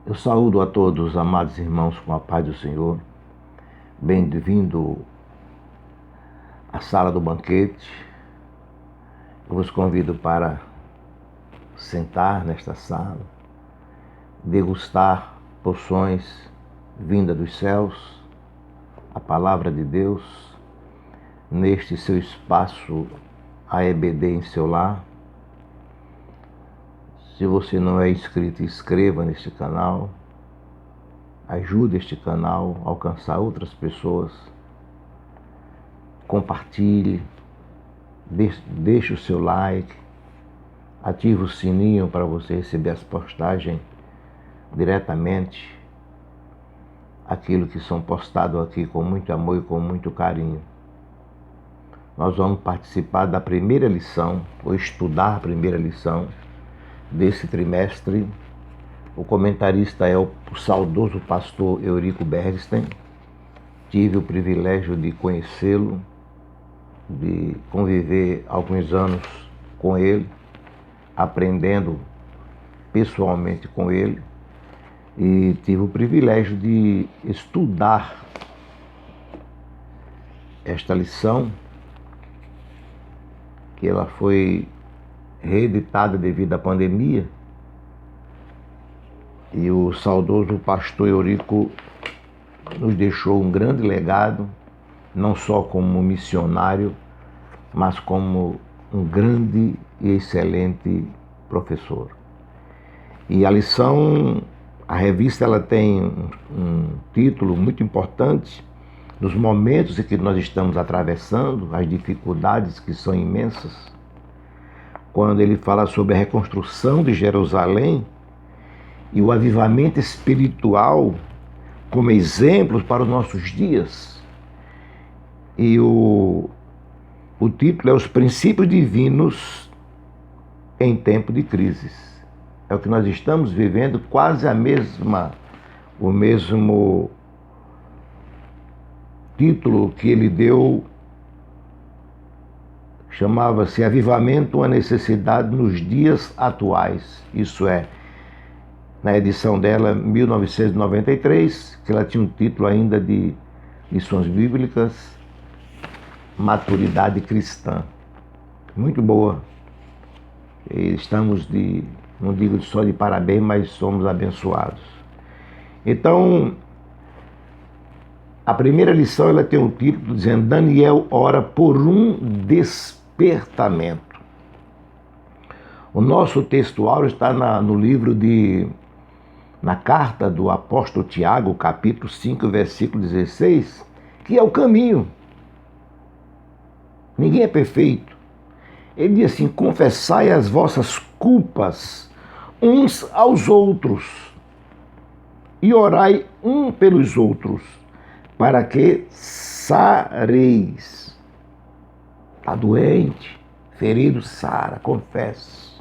Eu saúdo a todos, amados irmãos, com a paz do Senhor. Bem-vindo à sala do banquete. Eu vos convido para sentar nesta sala, degustar porções vinda dos céus, a palavra de Deus, neste seu espaço AEBD em seu lar. Se você não é inscrito, inscreva neste canal. Ajude este canal a alcançar outras pessoas. Compartilhe. Deixe o seu like. Ative o sininho para você receber as postagens diretamente. Aquilo que são postados aqui com muito amor e com muito carinho. Nós vamos participar da primeira lição, ou estudar a primeira lição desse trimestre. O comentarista é o saudoso pastor Eurico Bergsten. Tive o privilégio de conhecê-lo, de conviver alguns anos com ele, aprendendo pessoalmente com ele, e tive o privilégio de estudar esta lição, que ela foi reeditada devido à pandemia, e o saudoso pastor Eurico nos deixou um grande legado, não só como missionário, mas como um grande e excelente professor. E a lição, a revista, ela tem um título muito importante, nos momentos em que nós estamos atravessando, as dificuldades que são imensas. Quando ele fala sobre a reconstrução de Jerusalém e o avivamento espiritual como exemplos para os nossos dias. E o título é Os Princípios Divinos em Tempo de Crises. É o que nós estamos vivendo, quase o mesmo título que ele deu. Chamava-se Avivamento, uma necessidade nos dias atuais. Isso é, na edição dela, 1993, que ela tinha um título ainda de Lições Bíblicas, Maturidade Cristã. Muito boa. E estamos não digo só de parabéns, mas somos abençoados. Então, a primeira lição, ela tem um título dizendo: Daniel ora por um despertamento. O nosso texto áureo está no livro na carta do apóstolo Tiago, capítulo 5, versículo 16, que é o caminho. Ninguém é perfeito. Ele diz assim: confessai as vossas culpas uns aos outros e orai um pelos outros, para que sareis. Está doente, ferido, sara, confesse.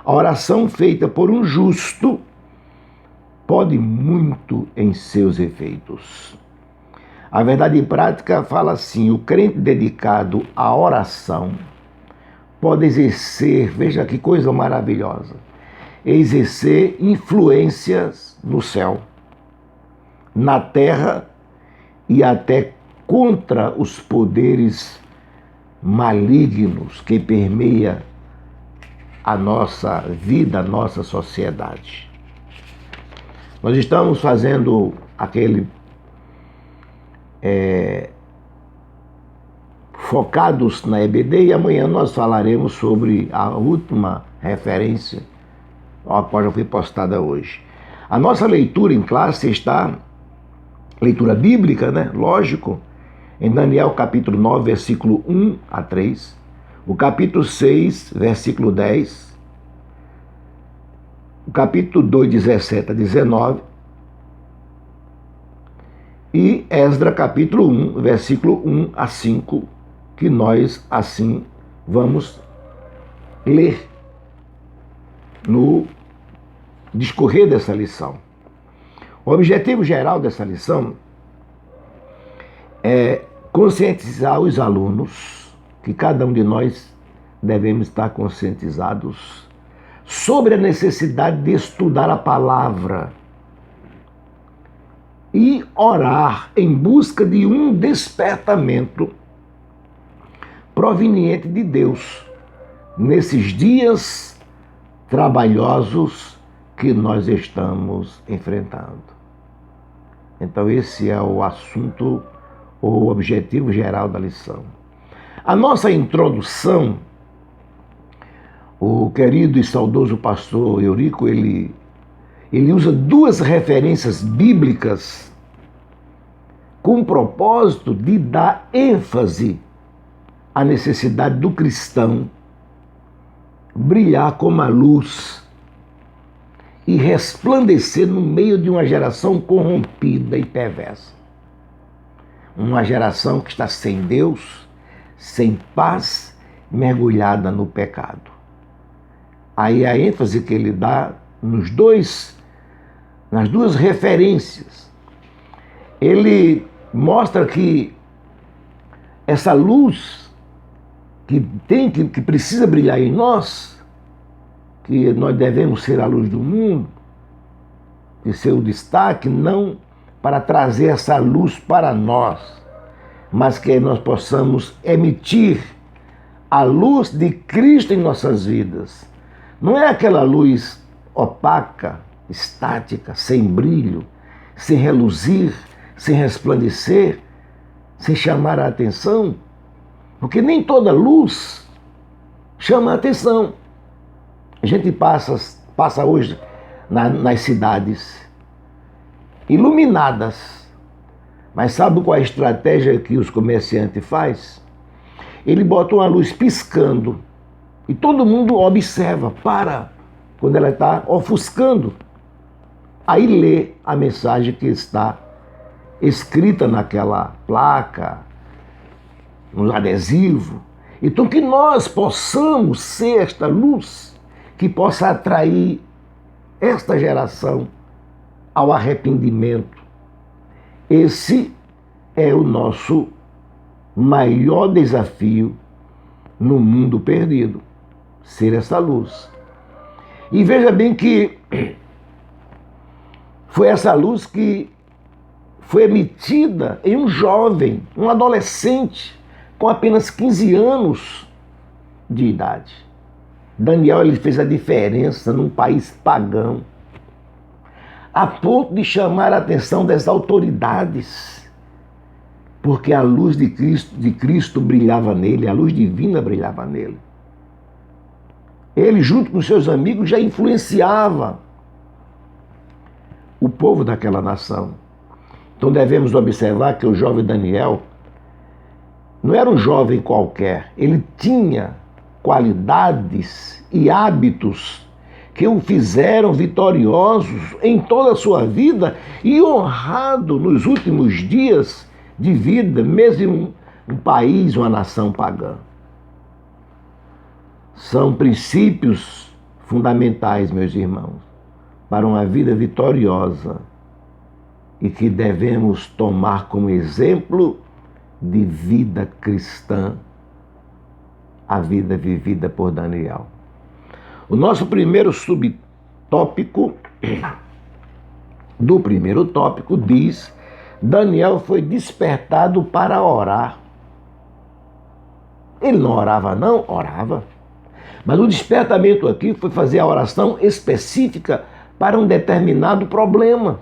A oração feita por um justo pode muito em seus efeitos. A verdade prática fala assim: o crente dedicado à oração pode exercer, veja que coisa maravilhosa, exercer influências no céu, na terra e até contra os poderes malignos que permeiam a nossa vida, a nossa sociedade. Nós estamos fazendo aquele focados na EBD, e amanhã nós falaremos sobre a última referência, a qual já foi postada hoje. A nossa leitura em classe está, leitura bíblica, né? Lógico, em Daniel capítulo 9, versículo 1 a 3, o capítulo 6, versículo 10, o capítulo 2, 17 a 19, e Esdra capítulo 1, versículo 1 a 5, que nós assim vamos ler no discorrer dessa lição. O objetivo geral dessa lição é conscientizar os alunos, que cada um de nós devemos estar conscientizados sobre a necessidade de estudar a palavra, e orar em busca de um despertamento proveniente de Deus nesses dias trabalhosos que nós estamos enfrentando. Então esse é o assunto, o objetivo geral da lição. A nossa introdução, o querido e saudoso pastor Eurico, ele usa duas referências bíblicas com o propósito de dar ênfase à necessidade do cristão brilhar como a luz e resplandecer no meio de uma geração corrompida e perversa. Uma geração que está sem Deus, sem paz, mergulhada no pecado. Aí a ênfase que ele dá nas duas referências, ele mostra que essa luz que precisa brilhar em nós, que nós devemos ser a luz do mundo, e ser o destaque, não para trazer essa luz para nós, mas que nós possamos emitir a luz de Cristo em nossas vidas. Não é aquela luz opaca, estática, sem brilho, sem reluzir, sem resplandecer, sem chamar a atenção, porque nem toda luz chama a atenção. A gente passa hoje nas cidades iluminadas, mas sabe qual é a estratégia que os comerciantes fazem? Ele bota uma luz piscando e todo mundo observa, para, quando ela está ofuscando. Aí lê a mensagem que está escrita naquela placa, no adesivo. Então que nós possamos ser esta luz que possa atrair esta geração ao arrependimento. Esse é o nosso maior desafio no mundo perdido, ser essa luz. E veja bem que foi essa luz que foi emitida em um jovem, um adolescente, com apenas 15 anos de idade. Daniel, ele fez a diferença num país pagão, a ponto de chamar a atenção das autoridades, porque a luz de Cristo brilhava nele, a luz divina brilhava nele. Ele, junto com seus amigos, já influenciava o povo daquela nação. Então devemos observar que o jovem Daniel não era um jovem qualquer, ele tinha qualidades e hábitos que o fizeram vitoriosos em toda a sua vida e honrado nos últimos dias de vida, mesmo em um país, uma nação pagã. São princípios fundamentais, meus irmãos, para uma vida vitoriosa e que devemos tomar como exemplo de vida cristã, a vida vivida por Daniel. O nosso primeiro subtópico do primeiro tópico diz: Daniel foi despertado para orar. Ele não orava, não? Orava. Mas o despertamento aqui foi fazer a oração específica para um determinado problema.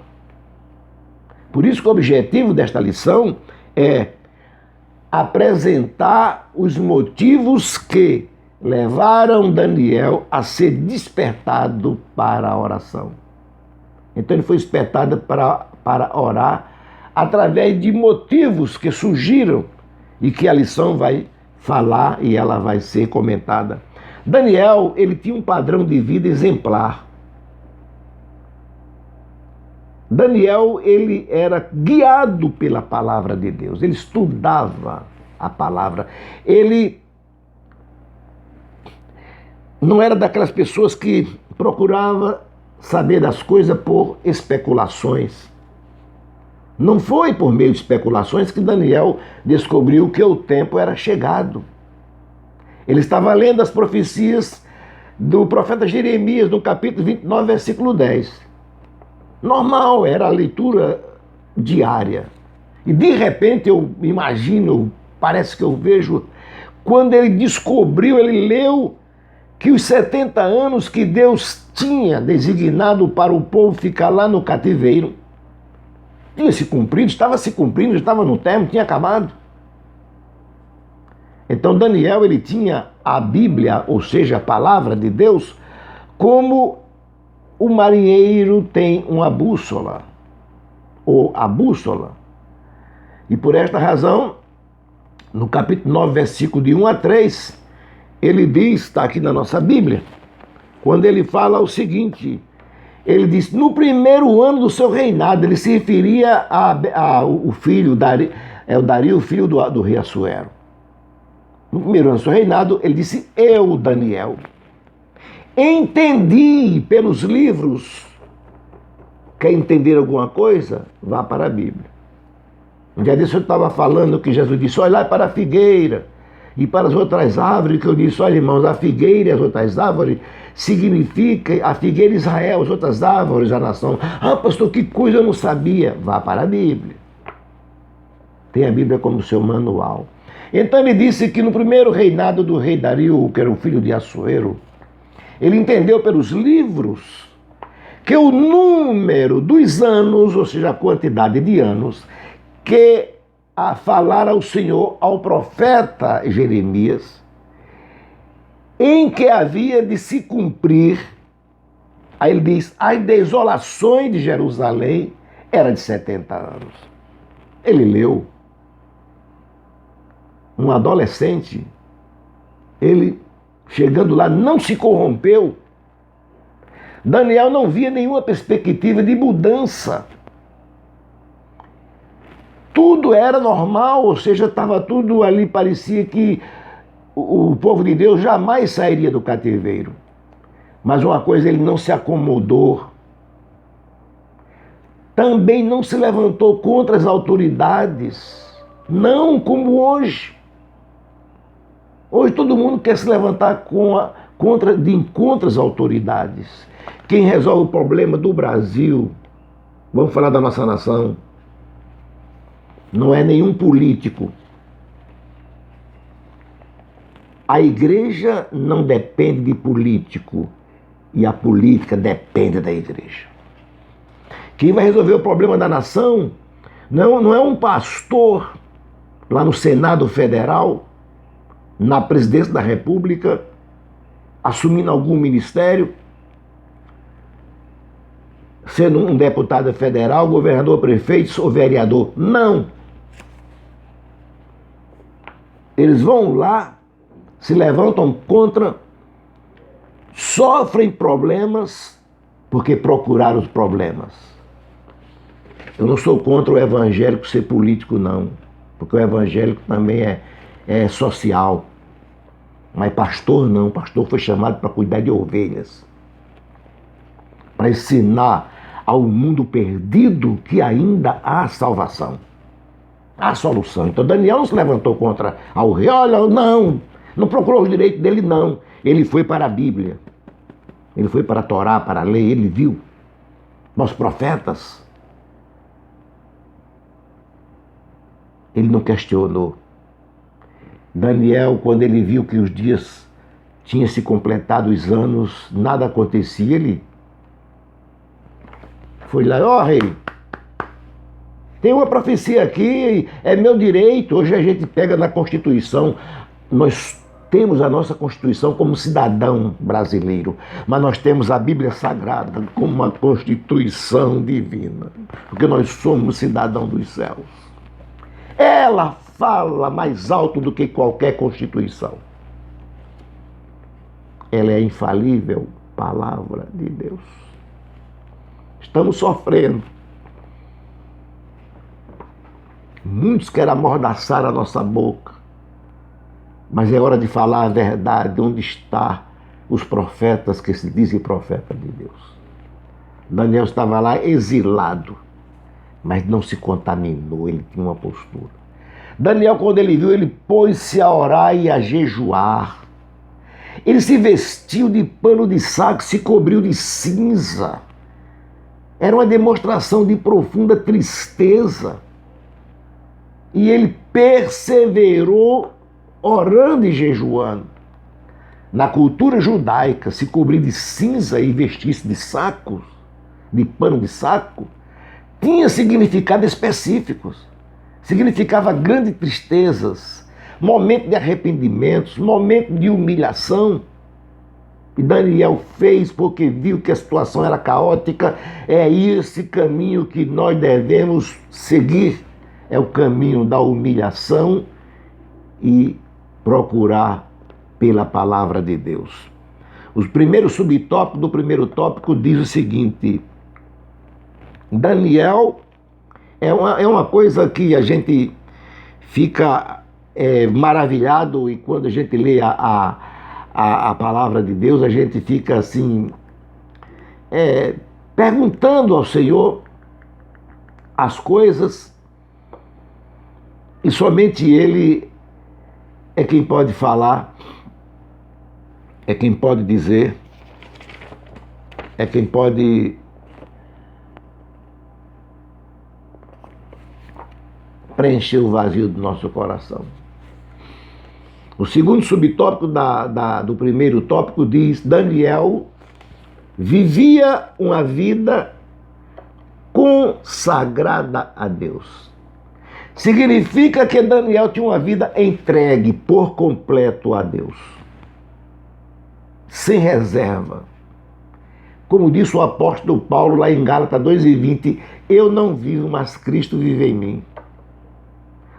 Por isso que o objetivo desta lição é apresentar os motivos que levaram Daniel a ser despertado para a oração. Então ele foi despertado para orar através de motivos que surgiram e que a lição vai falar e ela vai ser comentada. Daniel, ele tinha um padrão de vida exemplar. Daniel, ele era guiado pela palavra de Deus, ele estudava a palavra, ele não era daquelas pessoas que procurava saber das coisas por especulações. Não foi por meio de especulações que Daniel descobriu que o tempo era chegado. Ele estava lendo as profecias do profeta Jeremias, no capítulo 29, versículo 10. Normal, era a leitura diária. E de repente eu imagino, parece que eu vejo, quando ele descobriu, ele leu que os 70 anos que Deus tinha designado para o povo ficar lá no cativeiro, tinha se cumprido, estava no término, tinha acabado. Então Daniel, ele tinha a Bíblia, ou seja, a palavra de Deus, como o marinheiro tem uma bússola, ou a bússola. E por esta razão, no capítulo 9, versículo de 1 a 3, ele diz, está aqui na nossa Bíblia, quando ele fala o seguinte, ele diz, no primeiro ano do seu reinado, ele se referia ao filho, o Dario, filho do rei Assuero. No primeiro ano do seu reinado, ele disse, eu, Daniel, entendi pelos livros. Quer entender alguma coisa? Vá para a Bíblia. Um dia desse eu estava falando que Jesus disse, olha lá para a figueira e para as outras árvores, que eu disse, olha irmãos, a figueira e as outras árvores significa a figueira Israel, as outras árvores, a nação. Ah, pastor, que coisa eu não sabia. Vá para a Bíblia. Tem a Bíblia como seu manual. Então ele disse que no primeiro reinado do rei Dario, que era o filho de Assuero, ele entendeu pelos livros que o número dos anos, ou seja, a quantidade de anos, que a falar ao Senhor, ao profeta Jeremias, em que havia de se cumprir, aí ele diz, as desolações de Jerusalém era de 70 anos. Ele leu. Um adolescente, ele chegando lá não se corrompeu. Daniel não via nenhuma perspectiva de mudança. Tudo era normal, ou seja, estava tudo ali, parecia que o povo de Deus jamais sairia do cativeiro. Mas uma coisa, ele não se acomodou. Também não se levantou contra as autoridades. Não como hoje. Hoje todo mundo quer se levantar contra as autoridades. Quem resolve o problema do Brasil, vamos falar da nossa nação, não é nenhum político. A igreja não depende de político e a política depende da igreja. Quem vai resolver o problema da nação não é um pastor lá no Senado Federal, na presidência da República, assumindo algum ministério, sendo um deputado federal, governador, prefeito ou vereador. Não. Eles vão lá, se levantam contra, sofrem problemas porque procuraram os problemas. Eu não sou contra o evangélico ser político, não, porque o evangélico também é social. Mas pastor não, pastor foi chamado para cuidar de ovelhas, para ensinar ao mundo perdido que ainda há salvação, há solução. Então Daniel não se levantou contra o rei, olha, não procurou os direitos dele, não. Ele foi para a Bíblia, ele foi para a Torá, para a lei, ele viu os profetas. Ele não questionou. Daniel, quando ele viu que os dias tinham se completado, os anos, nada acontecia, ele foi lá, ó rei, tem uma profecia aqui, é meu direito. Hoje a gente pega na Constituição, nós temos a nossa Constituição como cidadão brasileiro, mas nós temos a Bíblia Sagrada como uma Constituição divina, porque nós somos cidadão dos céus. Ela fala mais alto do que qualquer Constituição. Ela é infalível, palavra de Deus. Estamos sofrendo. Muitos querem amordaçar a nossa boca, mas é hora de falar a verdade. Onde estão os profetas que se dizem profeta de Deus? Daniel estava lá exilado, mas não se contaminou, ele tinha uma postura. Daniel, quando ele viu, ele pôs-se a orar e a jejuar. Ele se vestiu de pano de saco, se cobriu de cinza. Era uma demonstração de profunda tristeza. E ele perseverou orando e jejuando. Na cultura judaica, se cobrir de cinza e vestir-se de sacos, de pano de saco, tinha significados específicos. Significava grandes tristezas, momento de arrependimentos, momento de humilhação. E Daniel fez porque viu que a situação era caótica. É esse caminho que nós devemos seguir. É o caminho da humilhação e procurar pela palavra de Deus. O primeiro subtópico do primeiro tópico diz o seguinte: Daniel é uma coisa que a gente fica maravilhado, e quando a gente lê a palavra de Deus, a gente fica assim, perguntando ao Senhor as coisas, e somente Ele é quem pode falar, é quem pode dizer, é quem pode preencher o vazio do nosso coração. O segundo subtópico do primeiro tópico diz: Daniel vivia uma vida consagrada a Deus. Significa que Daniel tinha uma vida entregue por completo a Deus, sem reserva. Como disse o apóstolo Paulo lá em Gálatas 2:20, eu não vivo, mas Cristo vive em mim.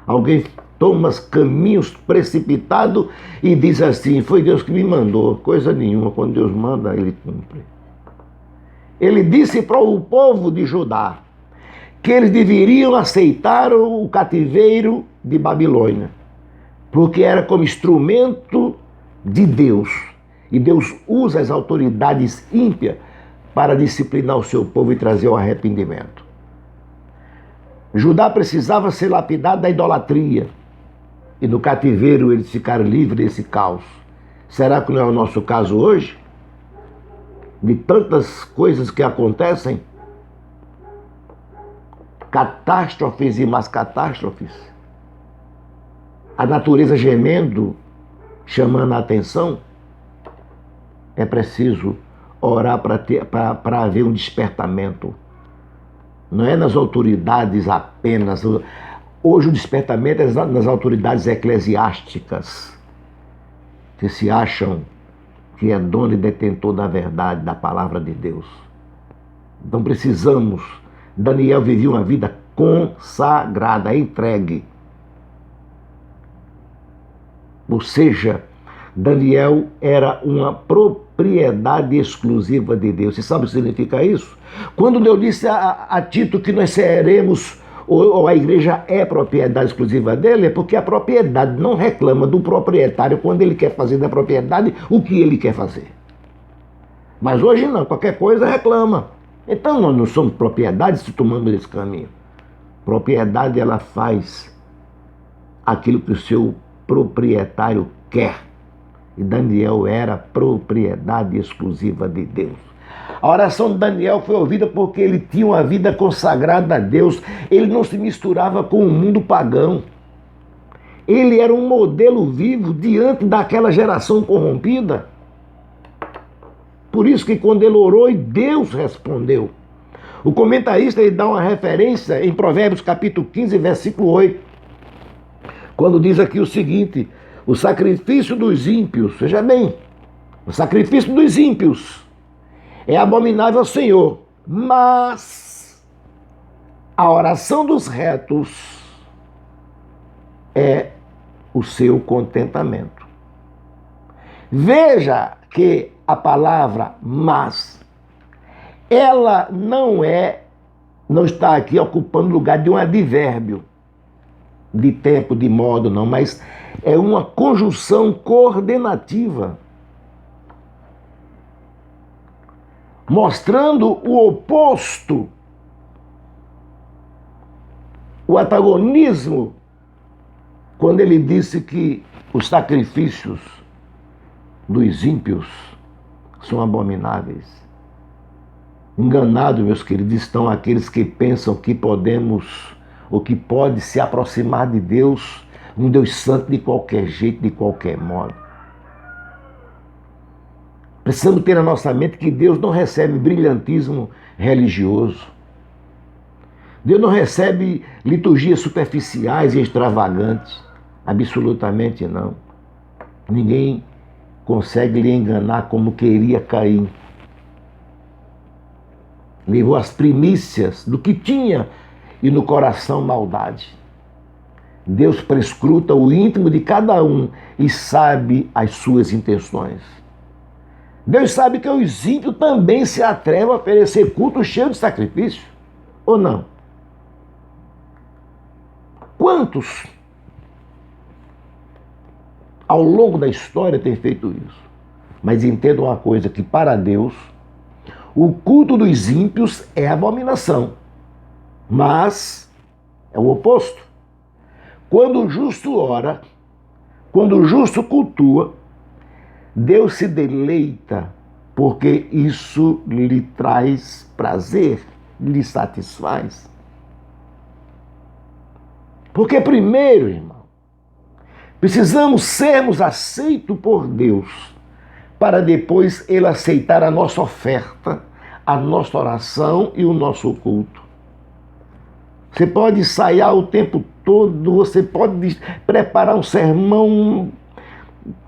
Alguém toma caminhos precipitados e diz assim: foi Deus que me mandou. Coisa nenhuma, quando Deus manda, Ele cumpre. Ele disse para o povo de Judá que eles deveriam aceitar o cativeiro de Babilônia, porque era como instrumento de Deus. E Deus usa as autoridades ímpias para disciplinar o seu povo e trazer o arrependimento. Judá precisava ser lapidado da idolatria, e no cativeiro eles ficaram livres desse caos. Será que não é o nosso caso hoje? De tantas coisas que acontecem, catástrofes e mais catástrofes, a natureza gemendo, chamando a atenção, é preciso orar para haver um despertamento. Não é nas autoridades apenas. Hoje o despertamento é nas autoridades eclesiásticas, que se acham que é dono e detentor da verdade, da palavra de Deus. Então precisamos. Daniel vivia uma vida consagrada, entregue. Ou seja, Daniel era uma propriedade exclusiva de Deus. Você sabe o que significa isso? Quando Deus disse a Tito que nós seremos, ou a igreja é propriedade exclusiva dele, é porque a propriedade não reclama do proprietário quando ele quer fazer da propriedade o que ele quer fazer. Mas hoje não, qualquer coisa reclama. Então nós não somos propriedade se tomamos esse caminho. Propriedade, ela faz aquilo que o seu proprietário quer. E Daniel era propriedade exclusiva de Deus. A oração de Daniel foi ouvida porque ele tinha uma vida consagrada a Deus. Ele não se misturava com o mundo pagão. Ele era um modelo vivo diante daquela geração corrompida. Por isso que quando ele orou, Deus respondeu. O comentarista ele dá uma referência em Provérbios capítulo 15, versículo 8, quando diz aqui o seguinte: o sacrifício dos ímpios, veja bem, o sacrifício dos ímpios é abominável ao Senhor, mas a oração dos retos é o seu contentamento. Veja que a palavra mas, ela não está aqui ocupando o lugar de um advérbio, de tempo, de modo, não, mas é uma conjunção coordenativa, mostrando o oposto, o antagonismo, quando ele disse que os sacrifícios dos ímpios são abomináveis. Enganados, meus queridos, estão aqueles que pensam que podemos ou que pode se aproximar de Deus, um Deus santo, de qualquer jeito, de qualquer modo. Precisamos ter na nossa mente que Deus não recebe brilhantismo religioso. Deus não recebe liturgias superficiais e extravagantes. Absolutamente não. Ninguém consegue lhe enganar como queria Caim. Levou as primícias do que tinha e no coração maldade. Deus prescruta o íntimo de cada um e sabe as suas intenções. Deus sabe que os ímpios também se atrevam a oferecer culto cheio de sacrifício, ou não? Quantos ao longo da história têm feito isso? Mas entendam uma coisa, que para Deus o culto dos ímpios é abominação, mas é o oposto. Quando o justo ora, quando o justo cultua, Deus se deleita, porque isso lhe traz prazer, lhe satisfaz. Porque primeiro, irmão, precisamos sermos aceitos por Deus, para depois Ele aceitar a nossa oferta, a nossa oração e o nosso culto. Você pode ensaiar o tempo todo, você pode preparar um sermão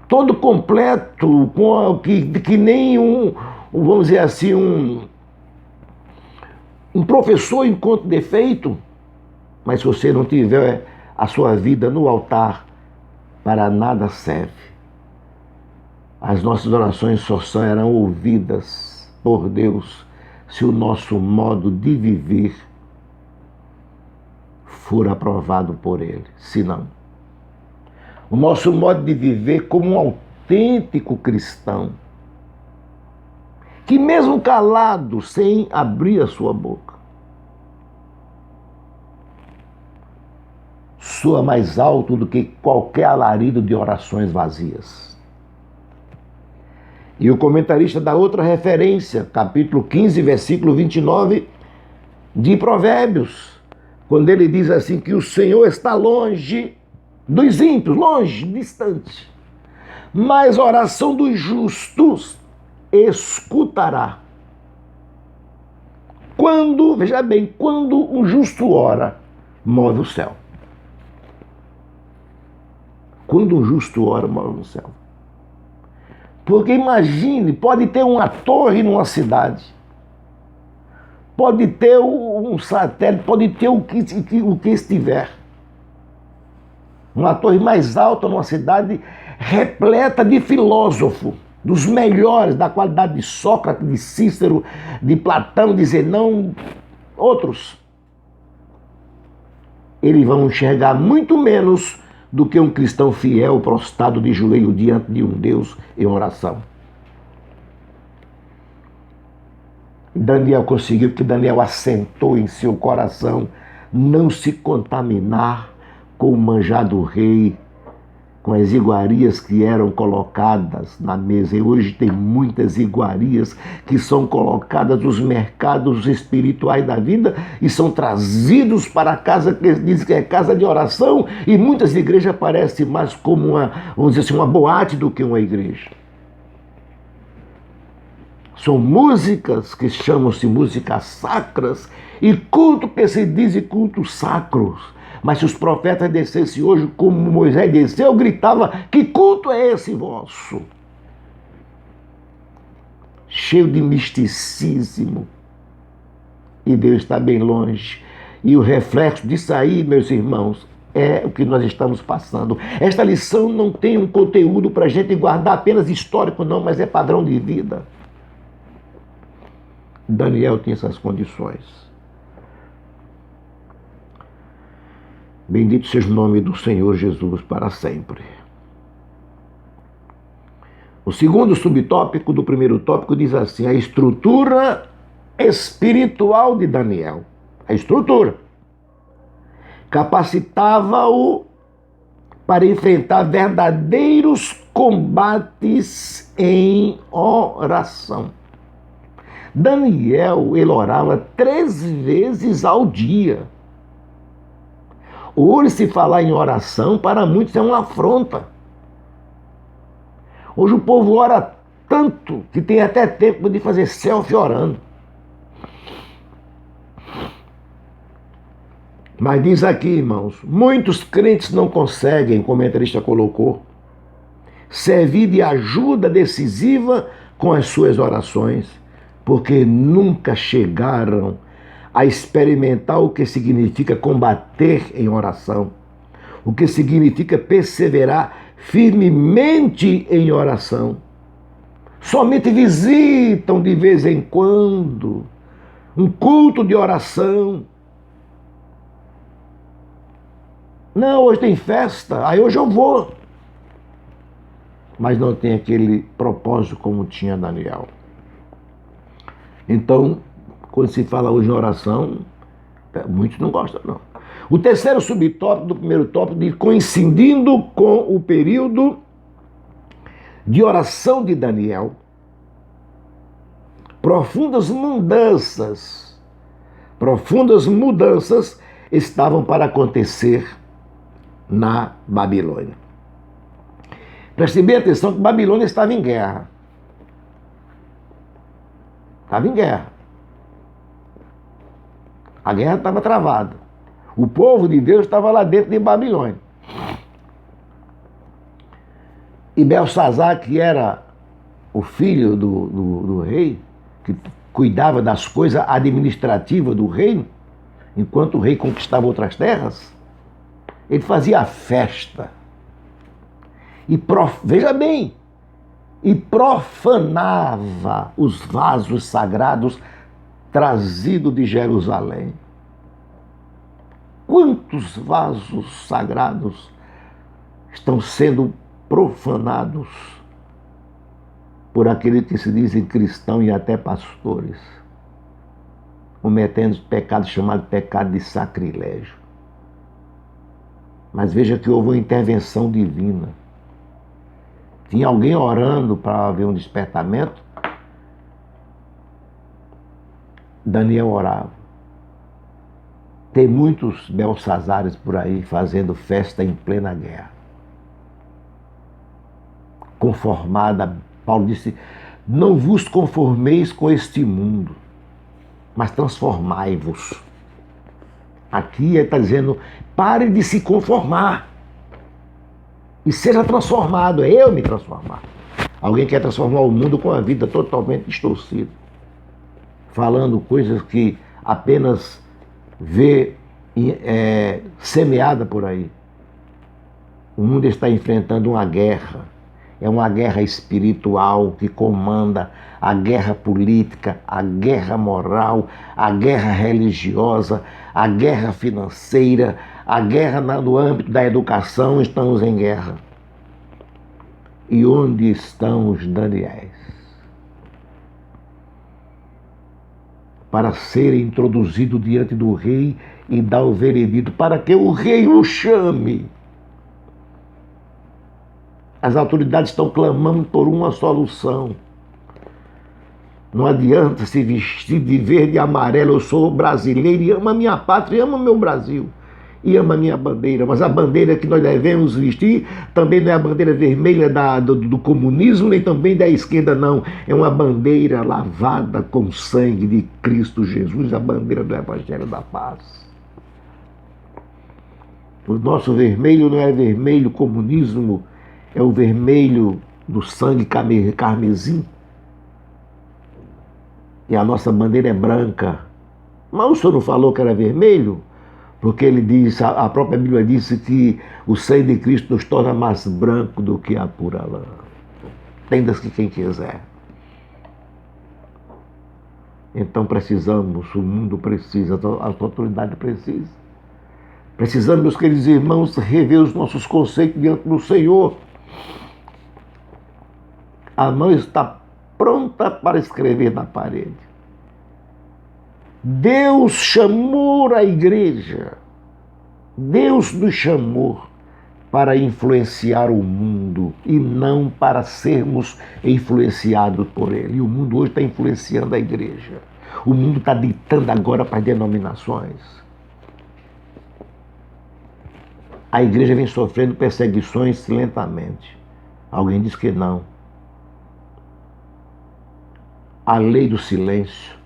todo completo, que nem vamos dizer assim, um professor encontra defeito, mas se você não tiver a sua vida no altar, para nada serve. As nossas orações só serão ouvidas por Deus se o nosso modo de viver for aprovado por Ele. Se não, o nosso modo de viver como um autêntico cristão, que mesmo calado, sem abrir a sua boca, soa mais alto do que qualquer alarido de orações vazias. E o comentarista dá outra referência, capítulo 15, versículo 29 de Provérbios, quando ele diz assim que o Senhor está longe dos ímpios, longe, distante, mas a oração dos justos escutará. Quando, veja bem, quando um justo ora, move o céu. Quando um justo ora, move o céu. Porque imagine, pode ter uma torre numa cidade, pode ter um satélite, pode ter o que estiver. Uma torre mais alta numa cidade repleta de filósofos, dos melhores, da qualidade de Sócrates, de Cícero, de Platão, de Zenão, outros. Eles vão enxergar muito menos do que um cristão fiel prostrado de joelho diante de um Deus em oração. Daniel conseguiu, porque Daniel assentou em seu coração não se contaminar com o manjar do rei, com as iguarias que eram colocadas na mesa. E hoje tem muitas iguarias que são colocadas nos mercados espirituais da vida e são trazidos para a casa que eles dizem que é casa de oração, e muitas igrejas parecem mais como vamos dizer assim, uma boate do que uma igreja. São músicas que chamam-se músicas sacras e culto que se diz cultos sacros. Mas se os profetas descessem hoje, como Moisés desceu, gritava: que culto é esse vosso? Cheio de misticismo. E Deus está bem longe. E o reflexo disso aí, meus irmãos, é o que nós estamos passando. Esta lição não tem um conteúdo para a gente guardar apenas histórico, não, mas é padrão de vida. Daniel tinha essas condições. Bendito seja o nome do Senhor Jesus para sempre. O segundo subtópico do primeiro tópico diz assim: a estrutura espiritual de Daniel. A estrutura capacitava-o para enfrentar verdadeiros combates em oração. Daniel, ele orava 3 vezes ao dia. Hoje, se falar em oração, para muitos é uma afronta. Hoje o povo ora tanto que tem até tempo de fazer selfie orando. Mas diz aqui, irmãos, muitos crentes não conseguem, como o comentarista colocou, servir de ajuda decisiva com as suas orações, porque nunca chegaram a experimentar o que significa combater em oração, o que significa perseverar firmemente em oração. Somente visitam de vez em quando um culto de oração. Não, hoje tem festa, aí hoje eu vou. Mas não tem aquele propósito como tinha Daniel. Então, quando se fala hoje em oração, muitos não gostam, não. O terceiro subtópico do primeiro tópico diz: coincidindo com o período de oração de Daniel, profundas mudanças estavam para acontecer na Babilônia. Preste bem atenção que Babilônia estava em guerra. Estava em guerra. A guerra estava travada. O povo de Deus estava lá dentro de Babilônia. E Belsazar, que era o filho do rei, que cuidava das coisas administrativas do reino, enquanto o rei conquistava outras terras, ele fazia festa. Veja bem, e profanava os vasos sagrados trazidos de Jerusalém. Quantos vasos sagrados estão sendo profanados por aqueles que se dizem cristãos e até pastores, cometendo pecado chamado pecado de sacrilégio. Mas veja que houve uma intervenção divina. Tinha alguém orando para haver um despertamento. Daniel orava. Tem muitos Belsazares por aí fazendo festa em plena guerra. Conformada, Paulo disse: não vos conformeis com este mundo, mas transformai-vos. Aqui ele está dizendo: pare de se conformar e seja transformado. É eu me transformar. Alguém quer transformar o mundo com a vida totalmente distorcida, falando coisas que apenas vê semeada por aí. O mundo está enfrentando uma guerra. É uma guerra espiritual que comanda a guerra política, a guerra moral, a guerra religiosa, a guerra financeira, a guerra no âmbito da educação. Estamos em guerra. E onde estão os Daniéis? Para ser introduzido diante do rei e dar o veredito, para que o rei o chame. As autoridades estão clamando por uma solução. Não adianta se vestir de verde e amarelo. Eu sou brasileiro e amo a minha pátria, amo o meu Brasil e amo a minha bandeira. Mas a bandeira que nós devemos vestir também não é a bandeira vermelha do comunismo, nem também da esquerda, não. É uma bandeira lavada com o sangue de Cristo Jesus, a bandeira do Evangelho da Paz. O nosso vermelho não é vermelho comunismo, é o vermelho do sangue carmesim. E a nossa bandeira é branca. Mas o senhor não falou que era vermelho? Porque ele diz, a própria Bíblia disse que o sangue de Cristo nos torna mais branco do que a pura lã. Entenda-se quem quiser. Então precisamos, o mundo precisa, a autoridade precisa. Precisamos, meus queridos irmãos, rever os nossos conceitos diante do Senhor. A mão está pronta para escrever na parede. Deus chamou a igreja. Deus nos chamou para influenciar o mundo e não para sermos influenciados por ele. E o mundo hoje está influenciando a igreja. O mundo está ditando agora para as denominações. A igreja vem sofrendo perseguições lentamente. Alguém diz que não. A lei do silêncio.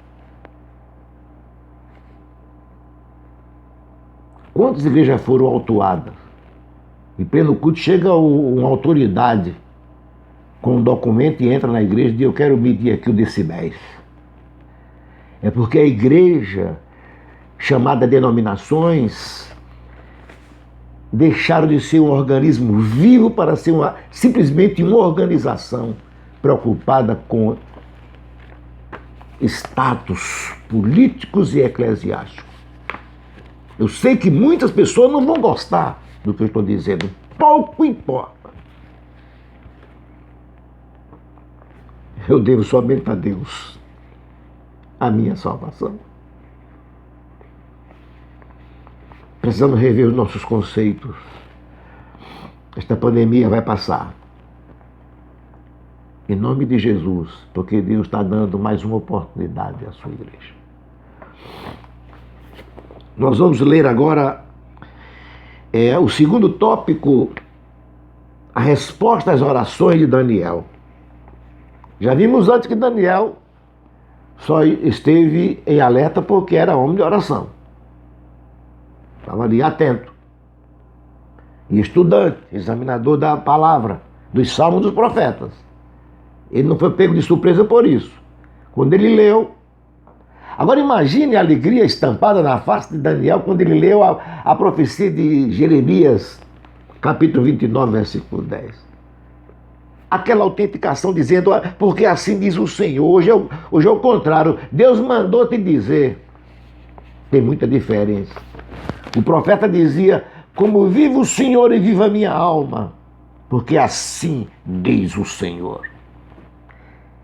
Quantas igrejas foram autuadas? Em pleno culto chega uma autoridade com um documento e entra na igreja e diz: eu quero medir aqui o decibéis. É porque a igreja, chamada denominações, deixaram de ser um organismo vivo para ser simplesmente uma organização preocupada com status políticos e eclesiásticos. Eu sei que muitas pessoas não vão gostar do que eu estou dizendo. Pouco importa. Eu devo somente a Deus a minha salvação. Precisamos rever os nossos conceitos. Esta pandemia vai passar. Em nome de Jesus, porque Deus está dando mais uma oportunidade à sua igreja. Nós vamos ler agora o segundo tópico, a resposta às orações de Daniel. Já vimos antes que Daniel só esteve em alerta porque era homem de oração. Estava ali atento. E estudante, examinador da palavra, dos salmos dos profetas. Ele não foi pego de surpresa por isso. Quando ele leu. Agora imagine a alegria estampada na face de Daniel quando ele leu a profecia de Jeremias, capítulo 29, versículo 10. Aquela autenticação dizendo: porque assim diz o Senhor. Hoje é o contrário. Deus mandou te dizer. Tem muita diferença. O profeta dizia: como vive o Senhor e viva a minha alma, porque assim diz o Senhor.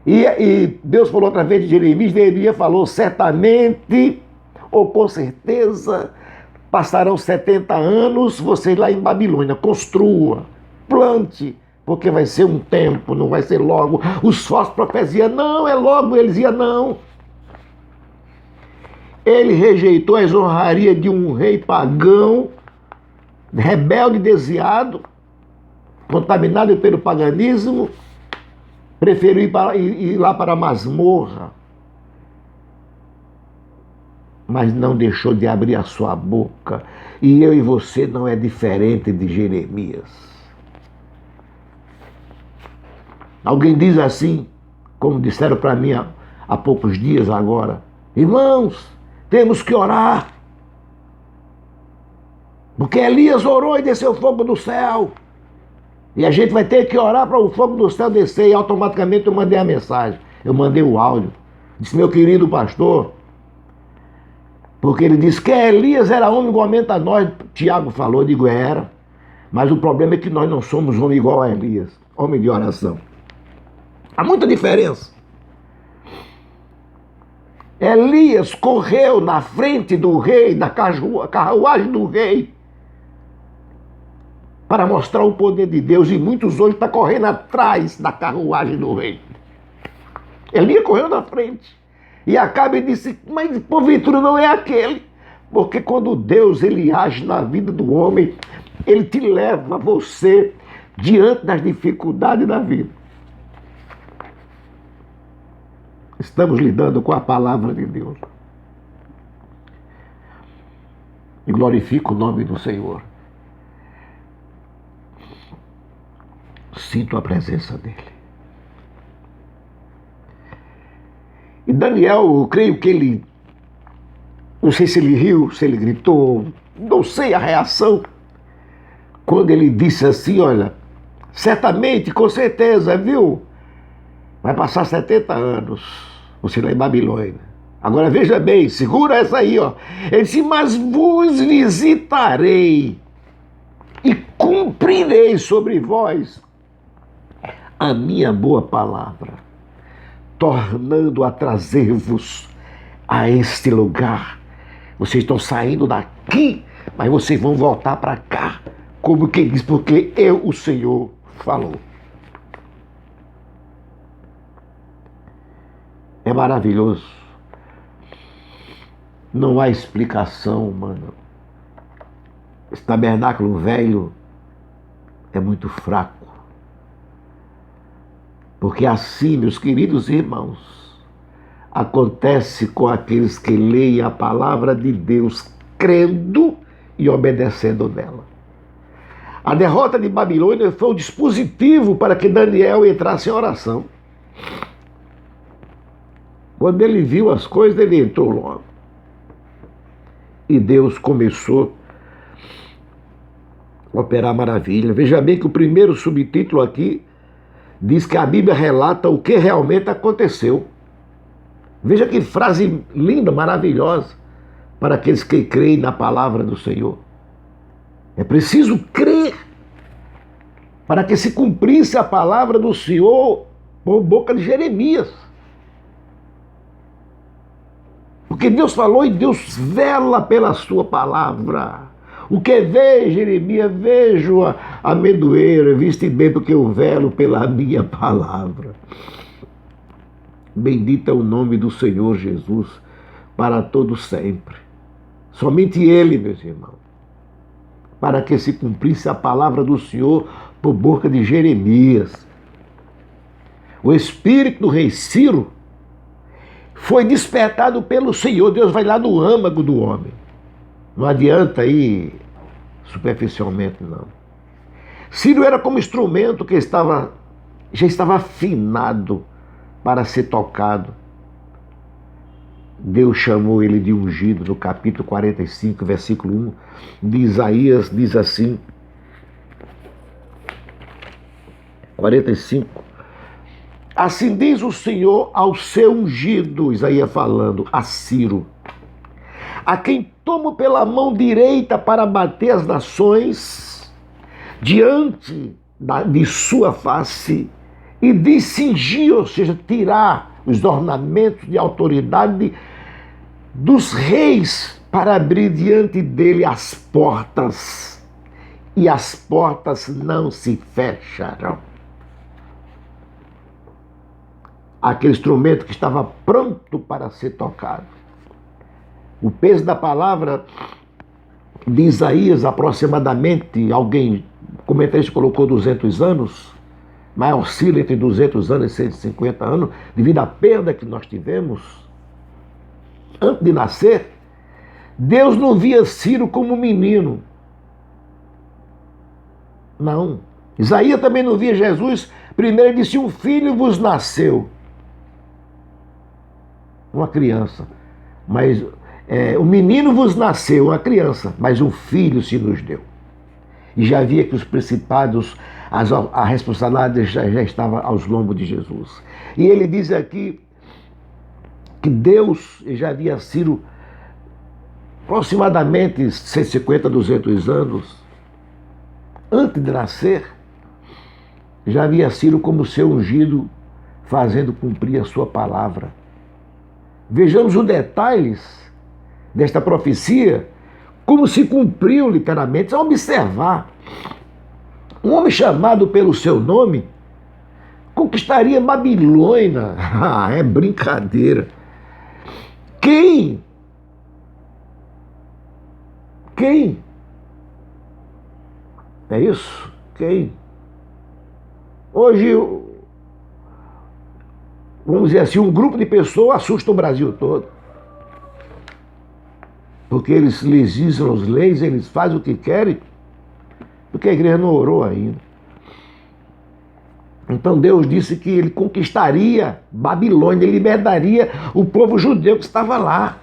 E Deus falou através de Jeremias falou: certamente, ou com certeza, passarão 70 anos, vocês lá em Babilônia, construa, plante, porque vai ser um tempo, não vai ser logo. Os falsos profetas diziam: não, é logo. Eles diziam: não. Ele rejeitou a honraria de um rei pagão, rebelde, desviado, contaminado pelo paganismo, preferiu ir lá para a masmorra, mas não deixou de abrir a sua boca. E eu e você não é diferente de Jeremias. Alguém diz assim, como disseram para mim há poucos dias agora: irmãos, temos que orar, porque Elias orou e desceu fogo do céu. E a gente vai ter que orar para o fogo do céu descer. E automaticamente eu mandei a mensagem. Eu mandei o áudio. Disse: meu querido pastor, porque ele disse que Elias era homem igualmente a nós. Tiago falou, digo, era. Mas o problema é que nós não somos homem igual a Elias. Homem de oração. Há muita diferença. Elias correu na frente do rei, da carruagem do rei, para mostrar o poder de Deus, e muitos hoje estão correndo atrás da carruagem do rei. Elias correu na frente. E Acabe disse: mas porventura não é aquele. Porque quando Deus ele age na vida do homem, ele te leva você diante das dificuldades da vida. Estamos lidando com a palavra de Deus. E glorifico o nome do Senhor. Sinto a presença dele. E Daniel, eu creio que ele, não sei se ele riu, se ele gritou, não sei a reação, quando ele disse assim: olha, certamente, com certeza, viu? Vai passar 70 anos, você lá em Babilônia. Agora veja bem, segura essa aí, ó. Ele disse: mas vos visitarei e cumprirei sobre vós a minha boa palavra, tornando a trazer-vos a este lugar. Vocês estão saindo daqui, mas vocês vão voltar para cá, como quem diz, porque eu, o Senhor, falou. É maravilhoso. Não há explicação humana. Esse tabernáculo velho é muito fraco. Porque assim, meus queridos irmãos, acontece com aqueles que leem a palavra de Deus, crendo e obedecendo nela. A derrota de Babilônia foi um dispositivo para que Daniel entrasse em oração. Quando ele viu as coisas, ele entrou logo. E Deus começou a operar maravilha. Veja bem que o primeiro subtítulo aqui diz que a Bíblia relata o que realmente aconteceu. Veja que frase linda, maravilhosa, para aqueles que creem na palavra do Senhor. É preciso crer para que se cumprisse a palavra do Senhor por boca de Jeremias. Porque Deus falou e Deus vela pela sua palavra. O que vê, Jeremias? Vejo a amendoeira, viste bem porque eu velo pela minha palavra. Bendito é o nome do Senhor Jesus para todo sempre. Somente Ele, meus irmãos, para que se cumprisse a palavra do Senhor por boca de Jeremias. O espírito do rei Ciro foi despertado pelo Senhor. Deus vai lá no âmago do homem. Não adianta ir superficialmente, não. Ciro era como instrumento que já estava afinado para ser tocado. Deus chamou ele de ungido. No capítulo 45, versículo 1 de Isaías, diz assim, 45, assim diz o Senhor ao seu ungido, Isaías falando, a Ciro, a quem tomo pela mão direita para bater as nações diante de sua face e de cingir, ou seja, tirar os ornamentos de autoridade dos reis para abrir diante dele as portas, e as portas não se fecharão. Aquele instrumento que estava pronto para ser tocado. O peso da palavra de Isaías, aproximadamente, alguém, comentarista colocou 200 anos, mas oscila entre 200 anos e 150 anos, devido à perda que nós tivemos. Antes de nascer, Deus não via Ciro como um menino. Não. Isaías também não via Jesus. Primeiro ele disse, um filho vos nasceu. Uma criança. Mas o menino vos nasceu, uma criança, mas um filho se nos deu. E já via que os principados, a responsabilidade já estava aos lombos de Jesus. E ele diz aqui que Deus já havia sido aproximadamente 150, 200 anos antes de nascer, já havia sido como seu ungido, fazendo cumprir a sua palavra. Vejamos os detalhes desta profecia, como se cumpriu literalmente. Só observar. Um homem chamado pelo seu nome conquistaria Babilônia. Ah, é brincadeira. Quem? É isso? Quem? Hoje, vamos dizer assim, um grupo de pessoas assusta o Brasil todo. Porque eles legislam as leis, eles fazem o que querem, porque a igreja não orou ainda. Então Deus disse que ele conquistaria Babilônia, ele libertaria o povo judeu que estava lá.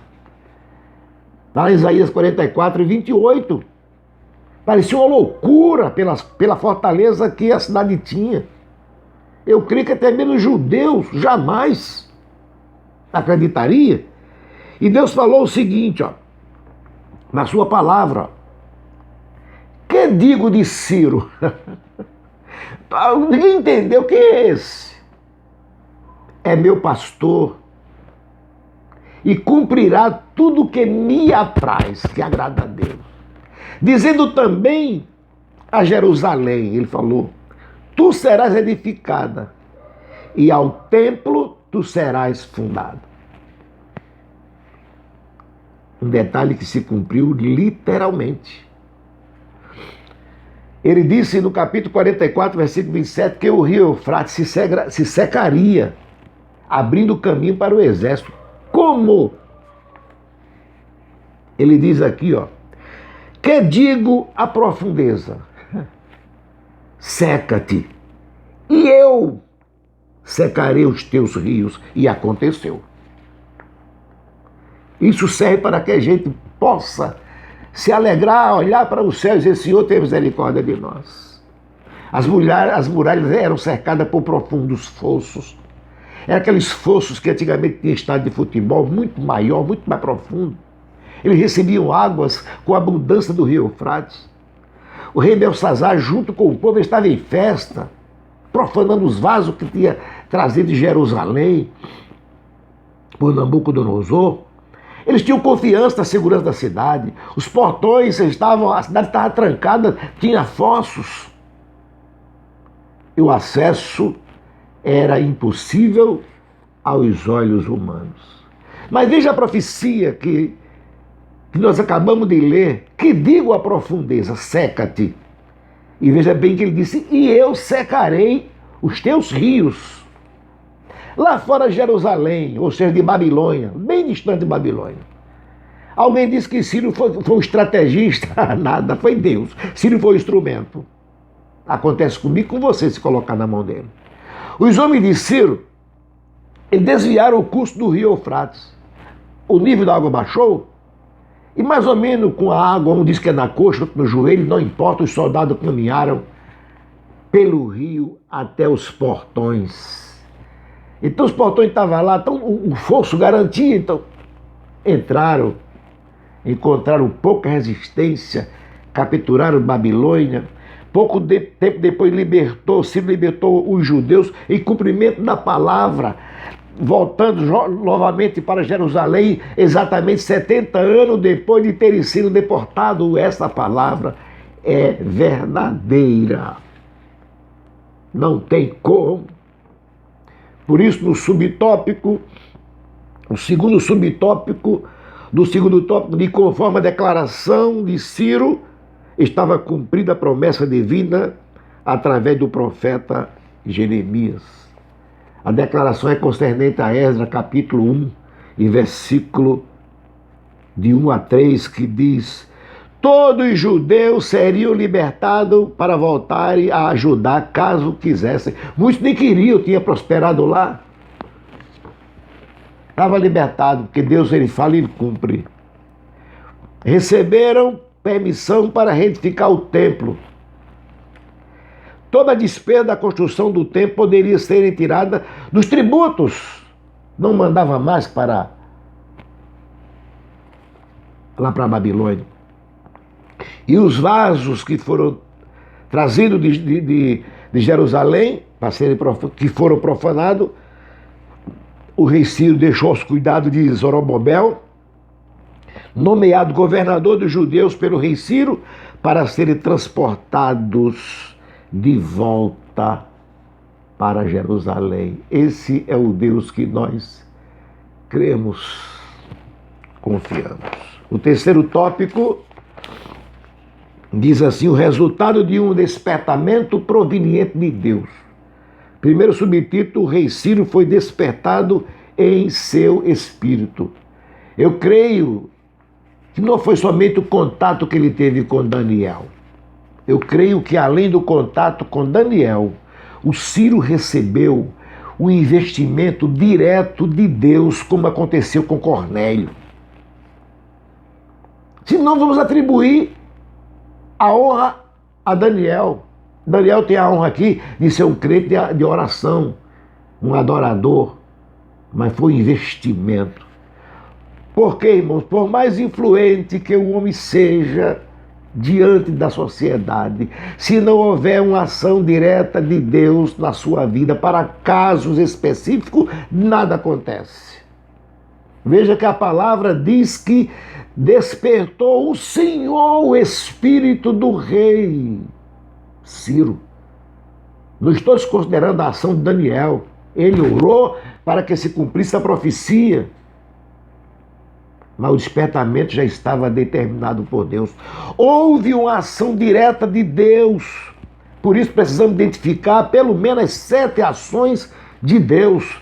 Está em Isaías 44 e 28. Parecia uma loucura pela fortaleza que a cidade tinha. Eu creio que até mesmo os judeus jamais acreditaria. E Deus falou o seguinte, ó, na sua palavra. Que digo de Ciro? Ninguém entendeu quem é esse. É meu pastor e cumprirá tudo que me apraz, que agrada a Deus. Dizendo também a Jerusalém, ele falou, tu serás edificada, e ao templo tu serás fundado. Um detalhe que se cumpriu literalmente. Ele disse no capítulo 44, versículo 27, que o rio Eufrates se secaria, abrindo caminho para o exército. Como? Ele diz aqui, ó, que digo a profundeza, seca-te, e eu secarei os teus rios. E aconteceu. Isso serve para que a gente possa se alegrar, olhar para os céus e dizer, Senhor, tem misericórdia de nós. As muralhas eram cercadas por profundos fossos. Eram aqueles fossos que antigamente tinha estádio de futebol, muito maior, muito mais profundo. Eles recebiam águas com a abundância do rio Eufrates. O rei Belsazar, junto com o povo, estava em festa, profanando os vasos que tinha trazido de Jerusalém por Nabucodonosor. Eles tinham confiança na segurança da cidade. Os portões estavam, a cidade estava trancada, tinha fossos. E o acesso era impossível aos olhos humanos. Mas veja a profecia que nós acabamos de ler, que digo a profundeza, seca-te. E veja bem que ele disse, e eu secarei os teus rios. Lá fora Jerusalém, ou seja, de Babilônia, bem distante de Babilônia. Alguém disse que Ciro foi um estrategista. Nada, foi Deus. Ciro foi o instrumento. Acontece comigo e com você se colocar na mão dele. Os homens de Ciro, eles desviaram o curso do rio Eufrates. O nível da água baixou, e mais ou menos com a água, um diz que é na coxa, outro no joelho, não importa, os soldados caminharam pelo rio até os portões. Então os portões estavam lá, então o fosso garantia, então entraram, encontraram pouca resistência, capturaram Babilônia. Pouco tempo depois Ciro libertou os judeus em cumprimento da palavra, voltando novamente para Jerusalém, exatamente 70 anos depois de terem sido deportados. Essa palavra é verdadeira. Não tem como. Por isso, no subtópico, o segundo subtópico, do segundo tópico, de conforme a declaração de Ciro, estava cumprida a promessa divina através do profeta Jeremias. A declaração é concernente a Esdras, capítulo 1, e versículo de 1 a 3, que diz, todos os judeus seriam libertados para voltarem a ajudar caso quisessem. Muitos nem queriam, tinha prosperado lá. Estava libertado, porque Deus ele fala e ele cumpre. Receberam permissão para reedificar o templo. Toda a despesa da construção do templo poderia ser retirada dos tributos. Não mandava mais lá para a Babilônia. E os vasos que foram trazidos de Jerusalém, que foram profanados, o rei Ciro deixou aos cuidados de Zorobabel, nomeado governador dos judeus pelo rei Ciro, para serem transportados de volta para Jerusalém. Esse é o Deus que nós cremos, confiamos. O terceiro tópico diz assim, o resultado de um despertamento proveniente de Deus. Primeiro subtítulo, o rei Ciro foi despertado em seu espírito. Eu creio que não foi somente o contato que ele teve com Daniel. Eu creio que além do contato com Daniel, o Ciro recebeu o investimento direto de Deus, como aconteceu com Cornélio. Se não, vamos atribuir a honra a Daniel. Daniel tem a honra aqui de ser um crente de oração, um adorador, mas foi investimento. Porque, irmãos, por mais influente que o homem seja diante da sociedade, se não houver uma ação direta de Deus na sua vida para casos específicos, nada acontece. Veja que a palavra diz que despertou o Senhor, o espírito do rei. Ciro. Não estou desconsiderando a ação de Daniel. Ele orou para que se cumprisse a profecia. Mas o despertamento já estava determinado por Deus. Houve uma ação direta de Deus. Por isso precisamos identificar pelo menos as 7 ações de Deus.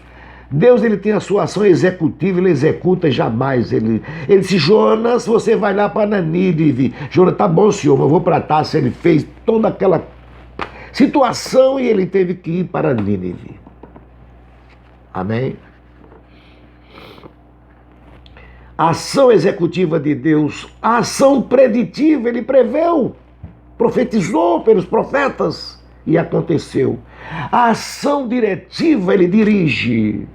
Deus, ele tem a sua ação executiva, ele executa jamais. Ele disse, Jonas, você vai lá para Nínive. Jonas, tá bom, senhor, mas eu vou para Tarso. Ele fez toda aquela situação e ele teve que ir para Nínive. Amém? A ação executiva de Deus, a ação preditiva, ele preveu, profetizou pelos profetas e aconteceu. A ação diretiva, ele dirige.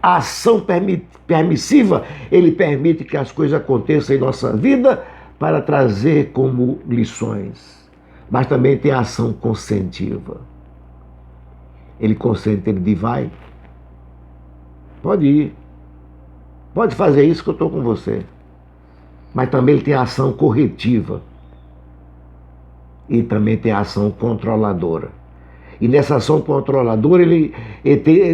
A ação permissiva, ele permite que as coisas aconteçam em nossa vida para trazer como lições. Mas também tem a ação consentiva. Ele consente, ele diz, vai, pode ir. Pode fazer isso que eu estou com você. Mas também ele tem a ação corretiva. E também tem a ação controladora. E nessa ação controladora ele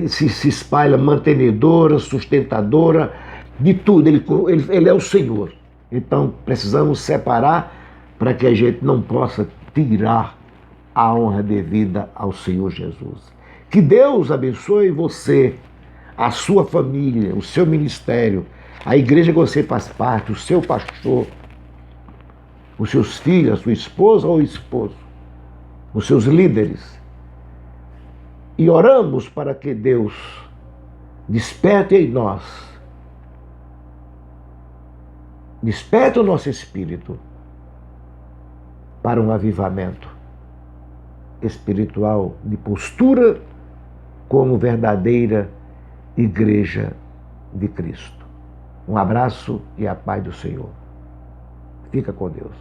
se espalha mantenedora, sustentadora, de tudo. Ele é o Senhor. Então precisamos separar para que a gente não possa tirar a honra devida ao Senhor Jesus. Que Deus abençoe você, a sua família, o seu ministério, a igreja que você faz parte, o seu pastor, os seus filhos, a sua esposa ou esposo, os seus líderes. E oramos para que Deus desperte em nós, desperte o nosso espírito para um avivamento espiritual de postura como verdadeira Igreja de Cristo. Um abraço e a paz do Senhor. Fica com Deus.